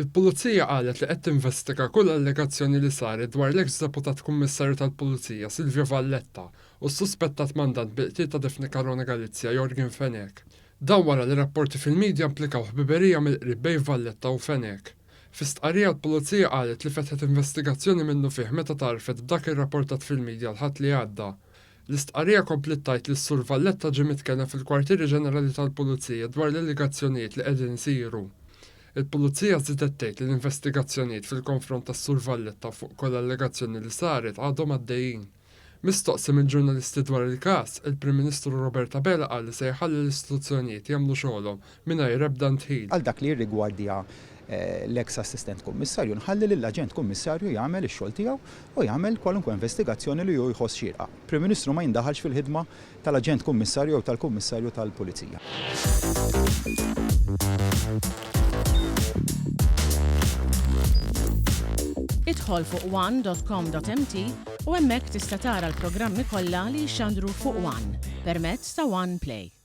Il-Pulizija qalet li qed tinvestiga kull allegazzjoni li saret dwar l-eks deputat kummissarju tal-Pulizija Silvio Valletta u s-suspettat mandant bil-qtil ta' Defni Caruana Galizja Jorgen Fenek. Dan wara li rapporti fil-medja implikaw ħbiberija mill-qrib bejn Valletta u Fenek. Fi stqarrija l-Pulizija qalet li fetħet investigazzjoni minnu fih meta tarfet b'dak ir-rapportat fil-medja l-ħadd li għadda. L-istqarrija komplet tajt li s-sur Valletta ġie mitkellem fil-Kwartieri Ġenerali tal-Pulizija dwar l-allegazzjonijiet li qegħdin isiru. Il-Pulizija żidet tgħid li l-investigazzjonijiet fil-konfront tas-sur Valletta fuq kull allegazzjoni li saret għadhom għaddejjin. Mistoqsi mill-ġurnalisti dwar il-każ, il-Prim Ministru Robert Abela qal li se jħalli l-istituzzjonijiet jagħmlu xogħolhom mingħajr ebda ntħil. Għal dak li jirrigwardja l-eks assistent kummissarju nħalli lill-aġent kummissarju jagħmel ix-xogħol tiegħu u jagħmel kwalunkwe investigazzjoni li hu jħoss xierqa. Prim Ministru ma jindaħalx fil-ħidma tal-aġent kummissarju jew tal-kummissarju tal-Pulizija. Idħol fuq one.com.mt u hemmhekk tista' tara l-programmi kollha li jxandru fuq One permezz ta' One Play.